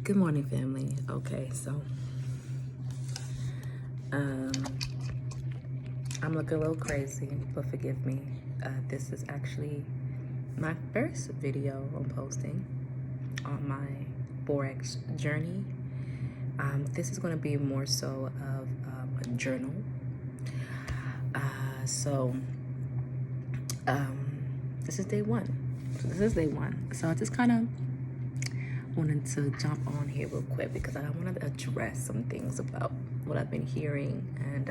Good morning, family. Okay, so um, I'm looking a little crazy, but forgive me. This is actually my first video I'm posting on my Forex journey. This is going to be more so of a journal. So this is day one. So I just kind of wanted to jump on here real quick because I wanted to address some things about what I've been hearing and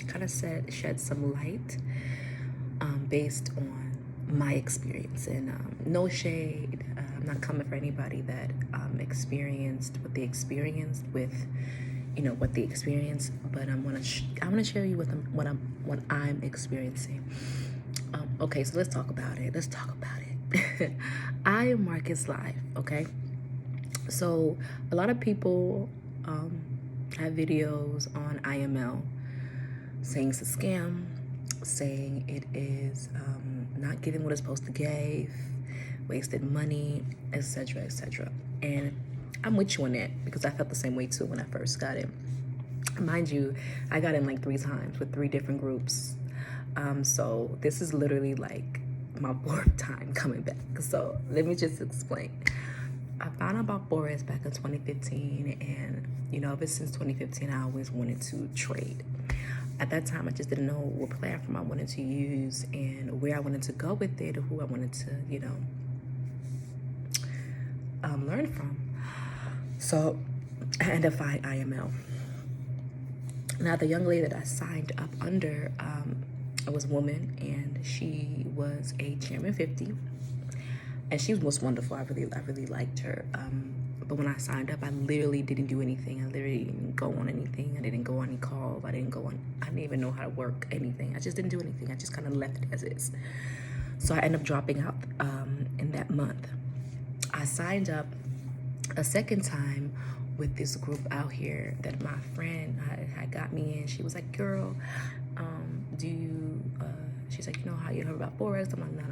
kind of shed some light based on my experience. And no shade, I'm not coming for anybody that experienced what they experienced with, what they experienced, but I want to share you with what I'm experiencing. Okay, so let's talk about it. I am Marcus Live, okay? So a lot of people have videos on IML saying it's a scam, saying it is not giving what it's supposed to give, wasted money, etc., etc. And I'm with you on that because I felt the same way too when I first got in. Mind you, I got in like 3 times with 3 different groups. So this is literally like my 4th time coming back. So let me just explain. I found out about Forex back in 2015, and ever since 2015, I always wanted to trade. At that time, I just didn't know what platform I wanted to use and where I wanted to go with it, or who I wanted to, learn from. So I ended up finding IML. Now, the young lady that I signed up under, was a woman, and she was a Chairman 50. And she was wonderful. I really liked her. But when I signed up, I literally didn't do anything. I literally didn't go on anything. I didn't go on any calls. I didn't even know how to work anything. I just didn't do anything. I just kind of left it as is. So I ended up dropping out in that month. I signed up a second time with this group out here that my friend had got me in. She was like, girl, she's like, how you heard about Forex? I'm like, no.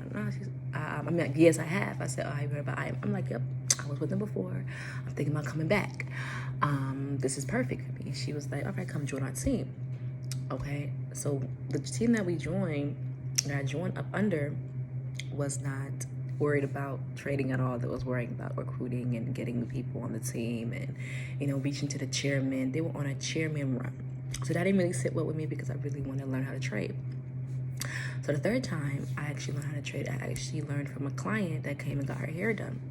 I'm like, yes, I have. I said, oh, you heard about IM? I'm like, yep, I was with them before. I'm thinking about coming back. This is perfect for me. She was like, all right, come join our team. Okay, so the team that I joined up under was not worried about trading at all. That was worrying about recruiting and getting the people on the team and, reaching to the chairman. They were on a chairman run. So that didn't really sit well with me because I really wanted to learn how to trade. So the 3rd time I actually learned how to trade, I actually learned from a client that came and got her hair done.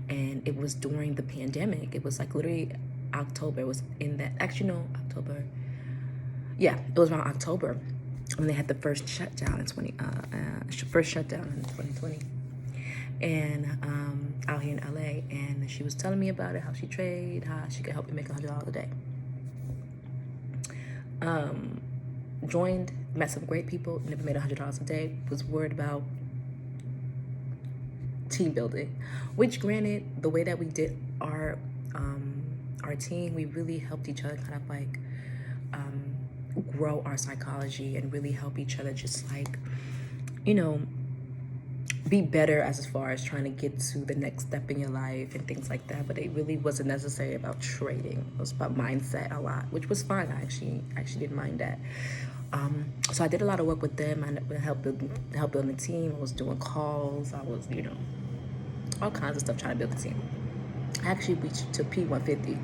And it was during the pandemic. It was like literally October. It was in that, October. Yeah, it was around October when they had the first shutdown in 2020. And out here in LA. And she was telling me about it, how she trade, how she could help me make $100 a day. Joined, met some great people, never made $100 a day, was worried about team building, which granted, the way that we did our team, we really helped each other kind of like grow our psychology and really help each other just like, be better as far as trying to get to the next step in your life and things like that. But it really wasn't necessarily about trading. It was about mindset a lot, which was fine. I actually didn't mind that. So I did a lot of work with them. I helped build the team. I was doing calls. I was, all kinds of stuff trying to build the team. I actually reached to P150.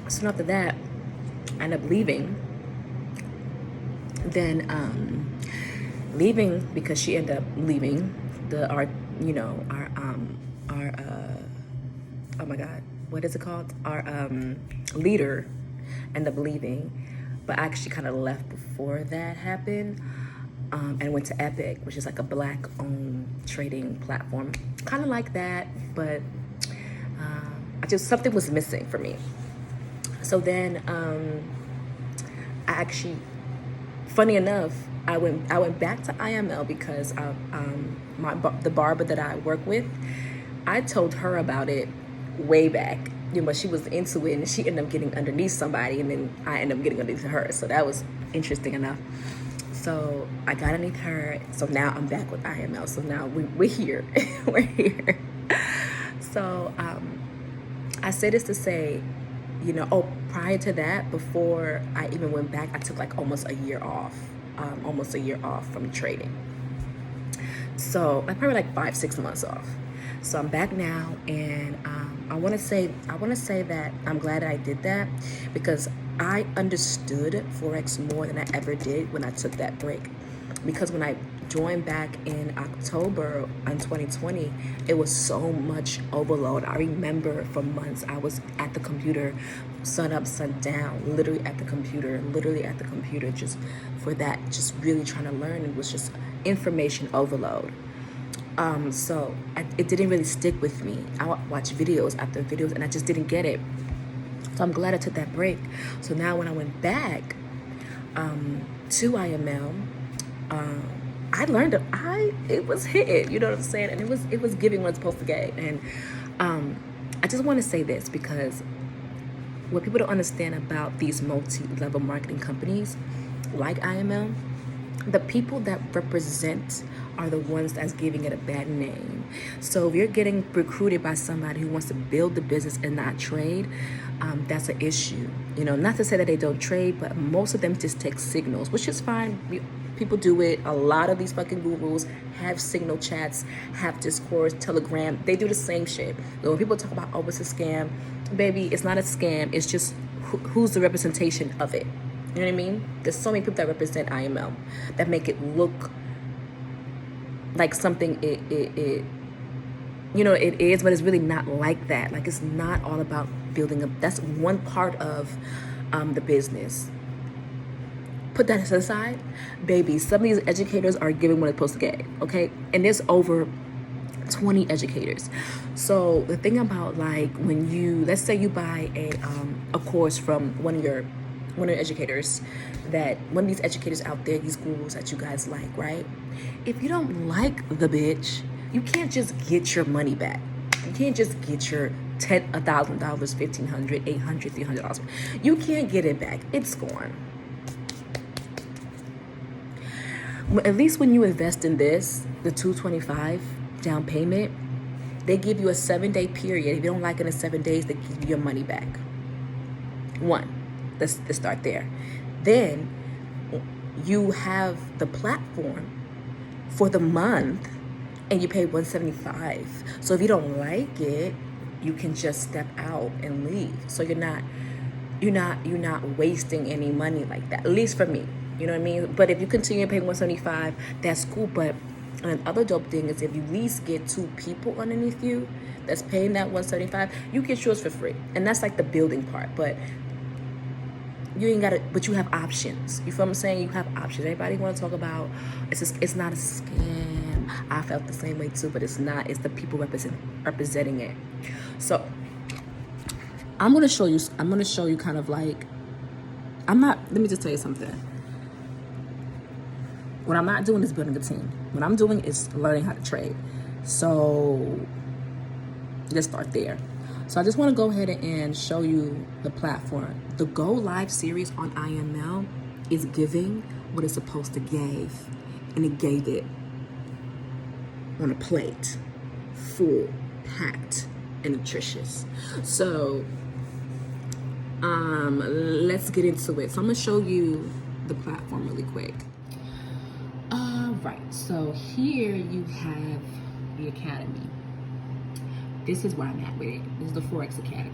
So after that, I ended up leaving. Then leaving because she ended up leaving our oh my God, what is it called? Our leader ended up leaving, but I actually kind of left before that happened, and went to Epic, which is like a Black-owned trading platform, kind of like that, but something was missing for me. So then I actually, funny enough, I went back to IML because the barber that I work with, I told her about it way back. She was into it, and she ended up getting underneath somebody, and then I ended up getting underneath her. So that was interesting enough. So I got underneath her. So now I'm back with IML. So now we're here. We're here. So I say this to say, you know, oh, prior to that, before I even went back, I took like almost a year off from trading. So I probably like 5-6 months off. So I'm back now, and I want to say that I'm glad that I did that, because I understood Forex more than I ever did when I took that break. Because when I joined back in October in 2020, it was so much overload. I remember for months I was at the computer, sun up, sun down, literally at the computer, just for that, just really trying to learn. It was just information overload. So it didn't really stick with me. I watched videos after videos, and I just didn't get it. So I'm glad I took that break. So now when I went back to IML, I learned that it was hitting, you know what I'm saying? And it was giving what it's supposed to get. And I just want to say this, because what people don't understand about these multi-level marketing companies like IML, the people that represent are the ones that's giving it a bad name. So if you're getting recruited by somebody who wants to build the business and not trade, that's an issue. You know, not to say that they don't trade, but most of them just take signals, which is fine. People do it. A lot of these fucking gurus have signal chats, have Discord, Telegram. They do the same shit. So when people talk about, oh, it's a scam, baby, it's not a scam. It's just who's the representation of it. You know what I mean? There's so many people that represent IML that make it look like something it you know, it is, but it's really not like that. Like, it's not all about building up. That's one part of the business. Put that aside, baby. Some of these educators are giving what it's supposed to get, okay? And there's over 20 educators. So the thing about, like, when you, let's say you buy a course from one of your educators, that one of these educators out there, these gurus that you guys like, right? If you don't like the bitch, you can't just get your money back. You can't just get your $1,000, $1,500, $800, $300. You can't get it back. It's gone. At least when you invest in this, the $225 down payment, they give you a 7-day period. If you don't like it in 7 days, they give you your money back. One. Let's start there. Then you have the platform for the month, and you pay $175. So if you don't like it, you can just step out and leave. So you're not wasting any money like that. At least for me, you know what I mean. But if you continue to pay $175, that's cool. But another dope thing is, if you at least get 2 people underneath you that's paying that $175, you get yours for free, and that's like the building part. But you ain't got it, but you have options. You feel what I'm saying? You have options. Everybody want to talk about it's not a scam. I felt the same way too, but it's not. It's the people representing it. So I'm gonna show you kind of like, let me just tell you something. What I'm not doing is building a team. What I'm doing is learning how to trade. So let's start there. So I just want to go ahead and show you the platform. The Go Live series on IML is giving what it's supposed to give, and it gave it on a plate, full, packed, and nutritious. So let's get into it. So I'm gonna show you the platform really quick. Right, so here you have the academy. This is where I'm at with it. This is the Forex Academy.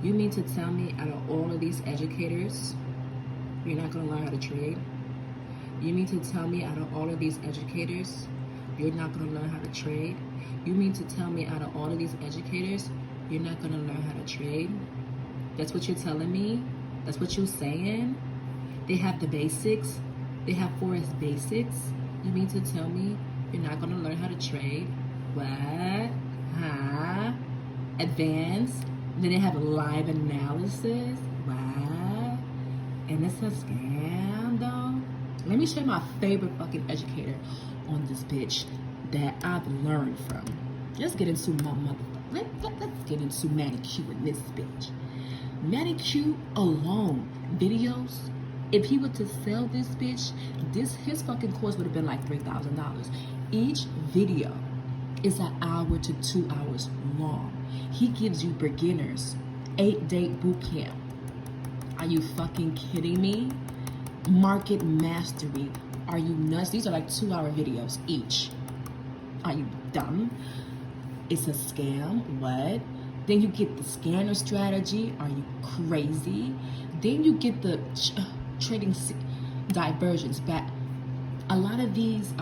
You mean to tell me, out of all of these educators, you're not gonna learn how to trade? You mean to tell me, out of all of these educators, you're not gonna learn how to trade? You mean to tell me, out of all of these educators, you're not gonna learn how to trade? That's what you're telling me? That's what you're saying? They have the basics. They have Forex basics. You mean to tell me you're not gonna learn how to trade? What? Huh? Advanced? Then they have live analysis? What? And it's a scam, though? Let me show you my favorite fucking educator on this bitch that I've learned from. Let's get into my motherfucker. Let's get into manicure in this bitch. Manicure alone. Videos If he were to sell this bitch, his fucking course would have been like $3,000. Each video is an hour to 2 hours long. He gives you beginners 8-day boot camp. Are you fucking kidding me? Market mastery. Are you nuts? These are like 2-hour videos each. Are you dumb? It's a scam. What? Then you get the scanner strategy. Are you crazy? Then you get the trading diversions back. A lot of these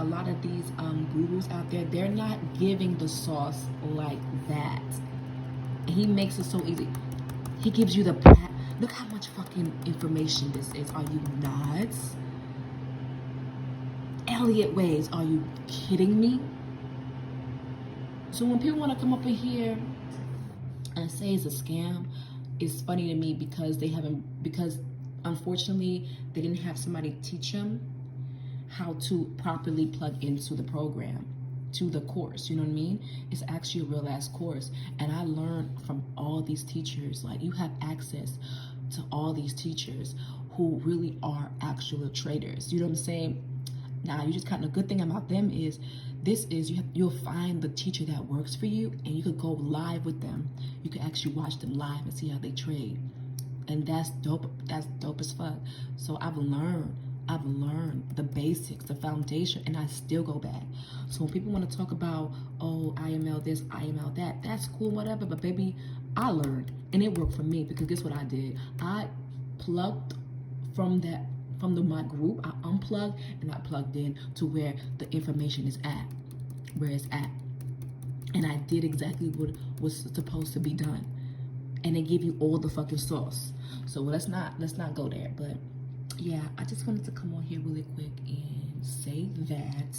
gurus out there, they're not giving the sauce like that. And he makes it so easy. He gives you the look how much fucking information this is. Are you nuts? Elliott waves. Are you kidding me? So when people want to come up in here and say it's a scam, it's funny to me because unfortunately they didn't have somebody teach them how to properly plug into the program, to the course. You know what I mean? It's actually a real ass course, and I learned from all these teachers. Like, you have access to all these teachers who really are actual traders. You know what I'm saying? Now, you just kind of, the good thing about them is you'll find the teacher that works for you, and you could go live with them. You could actually watch them live and see how they trade, and that's dope. That's dope as fuck. So I've learned the basics, the foundation, and I still go back. So when people want to talk about, oh, IML this, IML that, that's cool, whatever. But baby, I learned, and it worked for me, because guess what I did? I plugged from my group. I unplugged and I plugged in to where the information is at, where it's at, and I did exactly what was supposed to be done. And they give you all the fucking sauce. So let's not go there, but. Yeah, I just wanted to come on here really quick and say that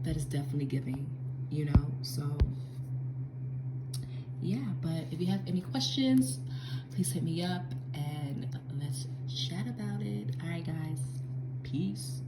that is definitely giving, you know. So yeah, but if you have any questions, please hit me up and let's chat about it. All right, guys, peace.